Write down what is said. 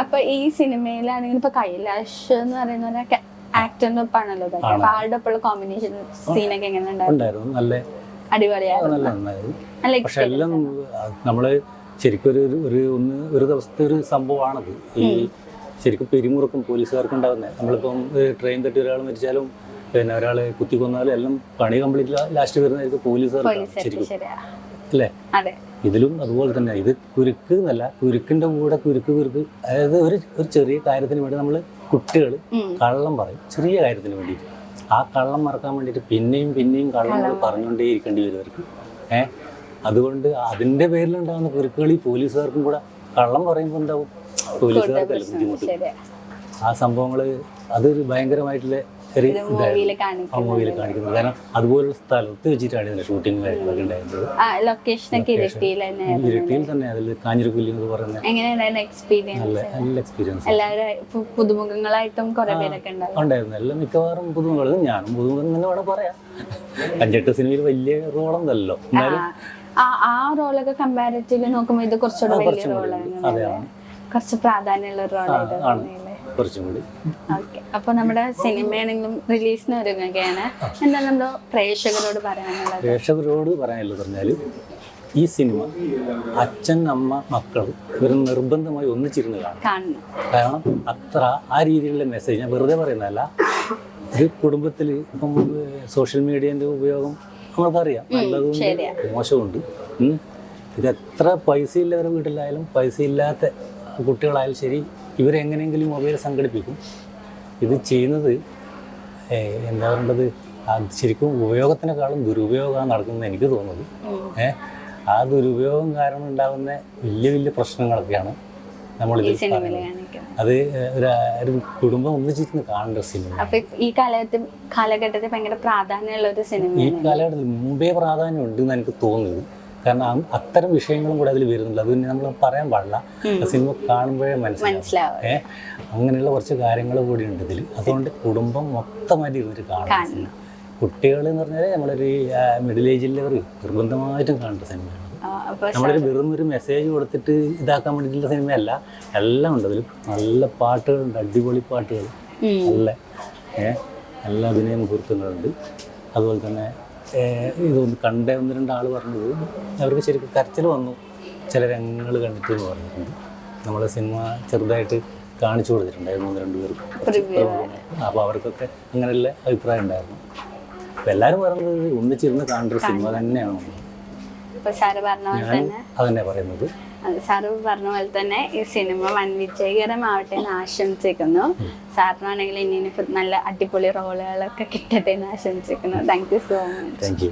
അപ്പൊ ഈ സിനിമയിലാണെങ്കിൽ ഇപ്പൊ കൈലാഷ് എന്ന് പറയുന്ന ആക്ടറിന്റെ ഒപ്പാണല്ലോ അപ്പൊ ആളുടെ ഒപ്പമുള്ള കോമ്പിനേഷൻ സീനൊക്കെ എങ്ങനെ അടിപൊളിയായിരുന്നു. പക്ഷെ എല്ലാം നമ്മള് ശരിക്കും ഒരു ദിവസത്തെ ഒരു സംഭവമാണത്. ഈ ശരിക്കും പെരുമുറുക്കം പോലീസുകാർക്ക് ഉണ്ടാകുന്നത്. നമ്മളിപ്പം ട്രെയിൻ തട്ടി ഒരാൾ മരിച്ചാലും പിന്നെ ഒരാളെ കുത്തിക്കൊന്നാലും എല്ലാം പണി കംപ്ലീറ്റ് ലാസ്റ്റ് വരുന്നതായിരിക്കും പോലീസുകാർക്ക് ശരിക്കും, അല്ലേ? ഇതിലും അതുപോലെ തന്നെ. ഇത് കുരുക്ക് എന്നല്ല, കുരുക്കിന്റെ കൂടെ കുരുക്ക്. അതായത് ഒരു ചെറിയ കാര്യത്തിന് വേണ്ടി നമ്മൾ കുട്ടികൾ കള്ളം പറയും, ചെറിയ കാര്യത്തിന് വേണ്ടിയിട്ട്. ആ കള്ളം മറക്കാൻ വേണ്ടിയിട്ട് പിന്നെയും കള്ളങ്ങൾ പറഞ്ഞുകൊണ്ടേ ഇരിക്കേണ്ടി വരും അവർക്ക്. അതുകൊണ്ട് അതിന്റെ പേരിലുണ്ടാകുന്ന കുരുക്കുകൾ ഈ പോലീസുകാർക്കും കൂടെ കള്ളം പറയുമ്പോൾ എന്താവും, പോലീസുകാർക്കല്ല ബുദ്ധിമുട്ട്. ആ സംഭവങ്ങൾ അതൊരു ഭയങ്കരമായിട്ടുള്ള മൂവിയിൽ കാണിക്കുന്നത്. കാരണം അതുപോലുള്ള സ്ഥലത്ത് വെച്ചിട്ടാണ് ഇതിന്റെ ഷൂട്ടിങ് കാര്യങ്ങളൊക്കെ ഉണ്ടായിരുന്നത്. ഇരട്ടിയിൽ തന്നെ. അതിൽ കാഞ്ഞിരക്കുല്ലി എന്ന് പറയുന്നത് നല്ല എക്സ്പീരിയൻസ്. ഉണ്ടായിരുന്നു. എല്ലാം മിക്കവാറും പുതുമുഖങ്ങൾ. ഞാനും പുതുമുഖം തന്നെ വേണം പറയാം. 5-8 സിനിമയിൽ വലിയ റോളൊന്നല്ലോ, എന്നാലും ആ റോളൊക്കെ കമ്പാരിറ്റീവ്ലി നോക്കുമ്പോൾ ഇത് കുറച്ചുകൂടെ വലിയ റോളാണ്, കുറച്ച് പ്രാധാന്യമുള്ള ഒരു റോളായിട്ട് കുറച്ചും കൂടി. അപ്പൊ നമ്മുടെ സിനിമയാണെങ്കിലും റിലീസിന് ഒരുങ്ങുകയാണ്. എന്താണ് നമ്മുടെ പ്രേക്ഷകരോട് പറയാനുള്ളത് പറഞ്ഞാൽ, ഈ സിനിമ അച്ഛൻ, അമ്മ, മക്കൾ ഇവർ നിർബന്ധമായി ഒന്നിച്ചിരുന്ന് കാണണം. കാരണം അത്ര ആ രീതിയിലുള്ള മെസ്സേജ് ഞാൻ വെറുതെ പറയുന്നതല്ല. ഒരു കുടുംബത്തിൽ ഇപ്പം സോഷ്യൽ മീഡിയൻ്റെ ഉപയോഗം നമ്മൾക്കറിയാം, നല്ലതുണ്ട് മോശമുണ്ട്. ഇത് എത്ര പൈസ ഇല്ലവരുടെ വീട്ടിലായാലും പൈസ ഇല്ലാത്ത കുട്ടികളായാലും ശരി, ഇവരെങ്ങനെയെങ്കിലും മൊബൈൽ സംഘടിപ്പിക്കും. ഇത് ചെയ്യുന്നത് എന്താ പറയേണ്ടത്, ശരിക്കും ഉപയോഗത്തിനേക്കാളും ദുരുപയോഗമാണ് നടക്കുന്നത് എനിക്ക് തോന്നുന്നത്. ആ ദുരുപയോഗം കാരണം ഉണ്ടാകുന്ന വലിയ പ്രശ്നങ്ങളൊക്കെയാണ് നമ്മളിത് പറയുന്നത്. അത് ഒരു കുടുംബം ഒന്നിച്ചിരുന്ന് കാണേണ്ട സിനിമ. ഈ കാലഘട്ടത്തിൽ ഭയങ്കര പ്രാധാന്യമുള്ള ഒരു സിനിമ. ഈ കാലഘട്ടത്തിൽ മുമ്പേ പ്രാധാന്യം ഉണ്ടെന്ന് എനിക്ക് തോന്നുന്നത്. കാരണം അത്തരം വിഷയങ്ങളും കൂടെ അതിൽ വരുന്നുണ്ട്. അത് നമ്മൾ പറയാൻ പാടില്ല, സിനിമ കാണുമ്പോഴേ മനസ്സിലാവും. അങ്ങനെയുള്ള കുറച്ച് കാര്യങ്ങൾ കൂടി ഉണ്ട് ഇതിൽ. അതുകൊണ്ട് കുടുംബം മൊത്തമായിട്ട് ഇരുന്നിട്ട് കാണുന്ന കുട്ടികൾ എന്ന് പറഞ്ഞാൽ നമ്മളൊരു മിഡിൽ ഏജിലുള്ളവർ നിർബന്ധമായിട്ടും കാണേണ്ട സിനിമയാണ്. നമ്മളൊരു വെറും ഒരു മെസ്സേജ് കൊടുത്തിട്ട് ഇതാക്കാൻ വേണ്ടിയിട്ടുള്ള സിനിമയല്ല. എല്ലാം ഉണ്ട് അതിൽ. നല്ല പാട്ടുകളുണ്ട്, അടിപൊളി പാട്ടുകൾ, നല്ല അഭിനയ മുഹൂർത്തങ്ങളുണ്ട്. അതുപോലെ തന്നെ ഇതൊന്ന് കണ്ട 1-2 ആൾ പറഞ്ഞത് അവർക്ക് ശരിക്കും കരച്ചിൽ വന്നു ചില രംഗങ്ങൾ കണ്ടിട്ട് എന്ന് പറഞ്ഞിട്ടുണ്ട്. നമ്മളെ സിനിമ ചെറുതായിട്ട് കാണിച്ചു കൊടുത്തിട്ടുണ്ടായിരുന്നു 1-2 പേർക്ക്. അപ്പോൾ അവർക്കൊക്കെ അങ്ങനെയുള്ള അഭിപ്രായം ഉണ്ടായിരുന്നു. അപ്പോൾ എല്ലാവരും പറയുന്നത് ഒന്നിച്ചിരുന്ന് കാണേണ്ട ഒരു സിനിമ തന്നെയാണ്. ഞാൻ അതന്നെ പറയുന്നത്. സാറ് പറഞ്ഞ പോലെ തന്നെ ഈ സിനിമ വൻ വിജയകരമാവട്ടെ എന്ന് ആശംസിക്കുന്നു. സാറിനാണെങ്കിൽ ഇനി നല്ല അടിപൊളി റോളുകളൊക്കെ കിട്ടട്ടെ എന്ന് ആശംസിക്കുന്നു. Thank you so much.